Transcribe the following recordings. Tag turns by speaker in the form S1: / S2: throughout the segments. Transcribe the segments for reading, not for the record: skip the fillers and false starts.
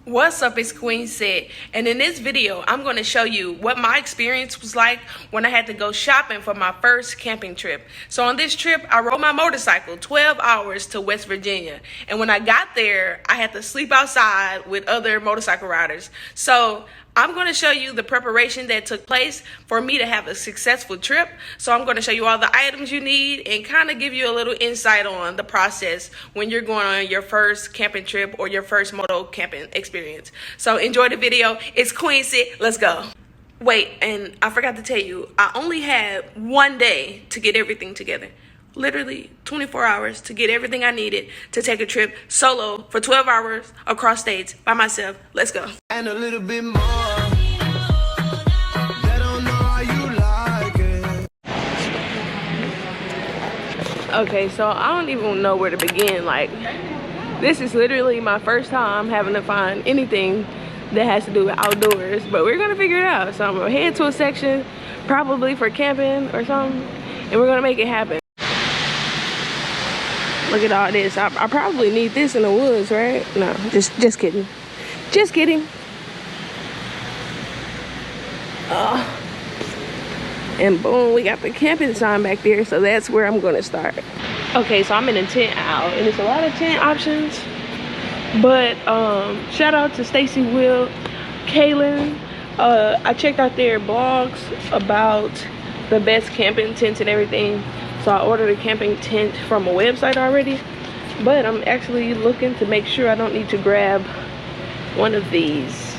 S1: What's up, it's Queen Sid, and in this video I'm going to show you what my experience was like when I had to go shopping for my first camping trip. So on this trip I rode my motorcycle 12 hours to West Virginia, and when I got there I had to sleep outside with other motorcycle riders. So I'm going to show you the preparation that took place for me to have a successful trip. So I'm going to show you all the items you need and kind of give you a little insight on the process when you're going on your first camping trip or your first moto camping experience. So enjoy the video. It's Queen Sid. Let's go. Wait, and I forgot to tell you, I only had one day to get everything together. Literally 24 hours to get everything I needed to take a trip solo for 12 hours across states by myself. Let's go.
S2: And a little bit more. They don't know how you like it.
S1: Okay, so I don't even know where to begin. Like, this is literally my first time having to find anything that has to do with outdoors, but we're gonna figure it out. So I'm gonna head to a section probably for camping or something, and we're gonna make it happen. Look at all this. I probably need this in the woods, right? No, just kidding. Just kidding. And boom, we got the camping sign back there, so that's where I'm gonna start. Okay, so I'm in a tent aisle, and there's a lot of tent options. But shout out to Stacy, Will, Kaylin. I checked out their blogs about the best camping tents and everything. So I ordered a camping tent from a website already, but I'm actually looking to make sure I don't need to grab one of these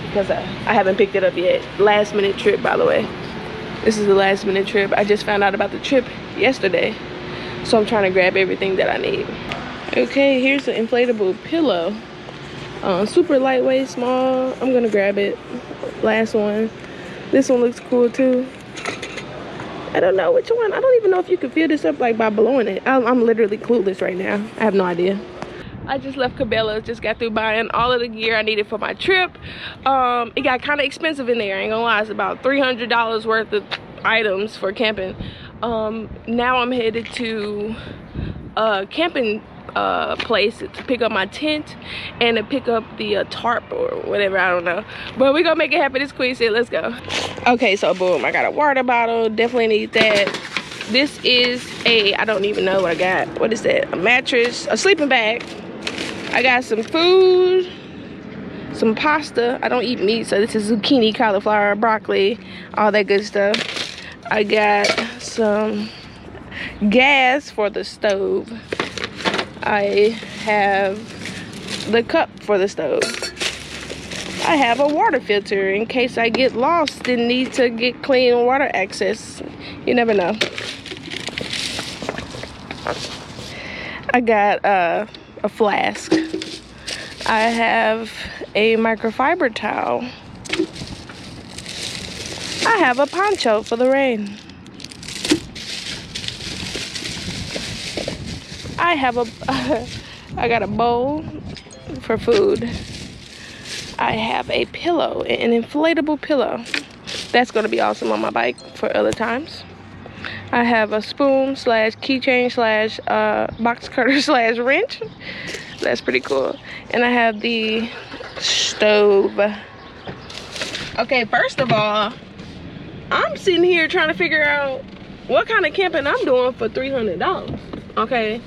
S1: because I haven't picked it up yet. Last minute trip, by the way. This is the last minute trip. I just found out about the trip yesterday, so I'm trying to grab everything that I need. Okay, here's the inflatable pillow. Super lightweight, small. I'm gonna grab it. Last one. This one looks cool too. I don't know which one. I don't even know if you can fill this up like by blowing it. I'm literally clueless right now. I have no idea. I just left Cabela's, just got through buying all of the gear I needed for my trip. It got kind of expensive in there, I ain't gonna lie. It's about $300 worth of items for camping. Now I'm headed to a camping place to pick up my tent and to pick up the tarp or whatever, I don't know, but we're gonna make it happen. It's Queen Sid. Let's go. Okay, so boom, I got a water bottle, definitely need that. This is I don't even know what I got. What is that? A mattress, a sleeping bag. I got some food, some pasta. I don't eat meat, so this is zucchini, cauliflower, broccoli, all that good stuff. I got some gas for the stove. I have the cup for the stove. I have a water filter in case I get lost and need to get clean water access. You never know. I got a flask. I have a microfiber towel. I have a poncho for the rain. I got a bowl for food. I have a pillow, an inflatable pillow. That's gonna be awesome on my bike for other times. I have a spoon slash keychain slash box cutter slash wrench. That's pretty cool. And I have the stove. Okay, first of all, I'm sitting here trying to figure out what kind of camping I'm doing for $300. Okay.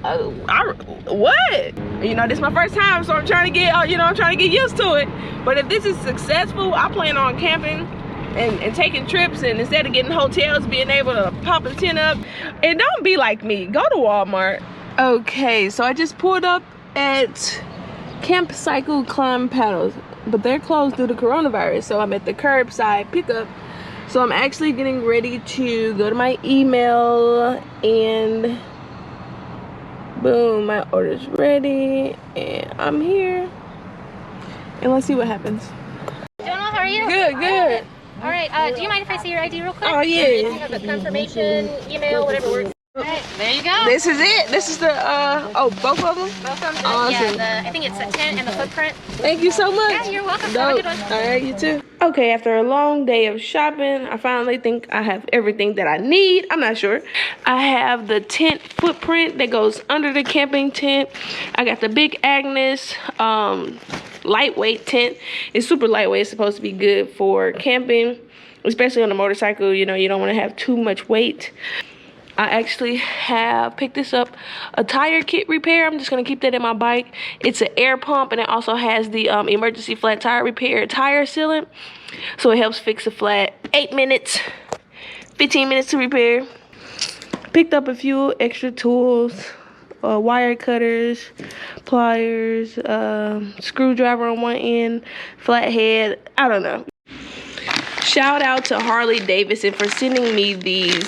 S1: What? You know, this is my first time, so I'm trying to get, I'm trying to get used to it. But if this is successful, I plan on camping and taking trips, and instead of getting hotels, being able to pop a tent up. And don't be like me, go to Walmart. Okay, so I just pulled up at Camp Cycle Climb Paddles, but they're closed due to coronavirus, so I'm at the curbside pickup. So I'm actually getting ready to go to my email, and boom, my order's ready, and I'm here. And let's see what happens.
S3: Doing well, how are you?
S1: Good, good.
S3: All right, do you mind if I see your ID real quick?
S1: Oh, yeah.
S3: You have a confirmation, email, whatever works. Alright, there you go.
S1: This is it. This is the oh, both of them.
S3: Both of them.
S1: Awesome.
S3: Yeah, I think it's the tent and the footprint.
S1: Thank you so much.
S3: Yeah, you're welcome. Have a
S1: Dope.
S3: good one.
S1: All right, you too. Okay, after a long day of shopping, I finally think I have everything that I need. I'm not sure. I have the tent footprint that goes under the camping tent. I got the Big Agnes lightweight tent. It's super lightweight. It's supposed to be good for camping, especially on a motorcycle. You know, you don't want to have too much weight. I actually have picked this up, a tire kit repair. I'm just going to keep that in my bike. It's an air pump, and it also has the emergency flat tire repair tire sealant. So it helps fix a flat. 8 minutes, 15 minutes to repair. Picked up a few extra tools, wire cutters, pliers, screwdriver on one end, flathead, I don't know. Shout out to Harley-Davidson for sending me these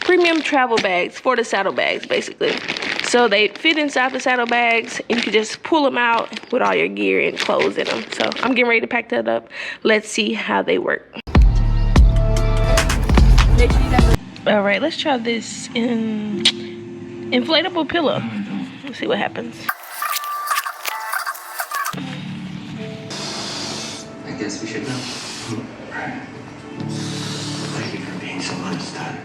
S1: premium travel bags for the saddlebags, basically. So they fit inside the saddlebags, and you can just pull them out with all your gear and clothes in them. So I'm getting ready to pack that up. Let's see how they work. All right, let's try this inflatable pillow. Let's see what happens.
S4: I guess we should know. Right. Thank you for being so honest, Tyler.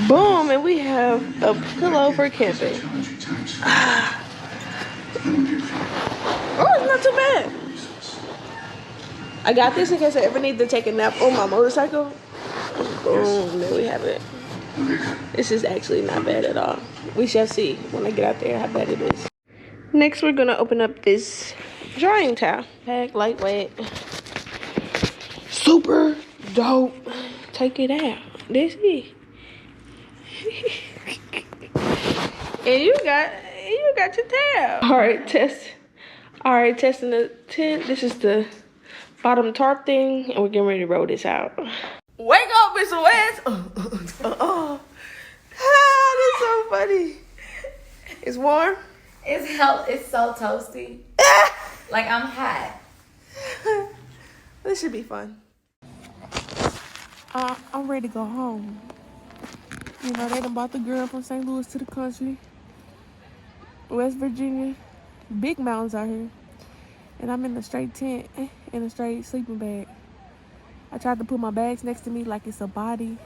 S1: Boom, and we have a pillow for camping. Oh, it's not too bad. I got this in case I ever need to take a nap on my motorcycle. Boom, there we have it. This is actually not bad at all. We shall see when I get out there how bad it is. Next, we're gonna open up this drying towel. Pack, lightweight, super dope. Take it out. This is. And you got your towel. All right, testing the tent. This is the bottom tarp thing, and we're getting ready to roll this out. Wake up, Mr. West. That's so funny. It's warm.
S5: It's so toasty. Like I'm hot.
S1: This should be fun. I'm ready to go home. You know, they done bought the girl from St. Louis to the country. West Virginia. Big mountains out here. And I'm in a straight tent in a straight sleeping bag. I tried to put my bags next to me like it's a body.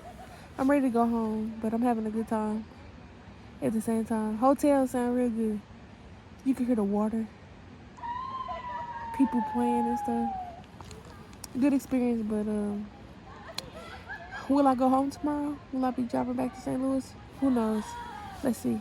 S1: I'm ready to go home, but I'm having a good time at the same time. Hotels sound real good. You can hear the water. People playing and stuff. Good experience, but will I go home tomorrow? Will I be driving back to St. Louis? Who knows? Let's see.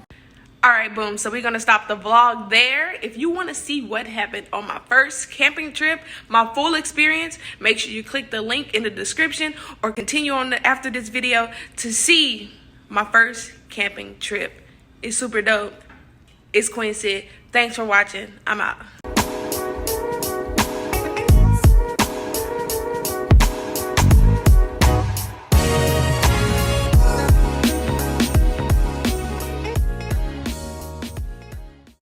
S1: All right, boom. So we're going to stop the vlog there. If you want to see what happened on my first camping trip, my full experience, make sure you click the link in the description or continue on after this video to see my first camping trip. It's super dope. It's Queen Sid. Thanks for watching. I'm out.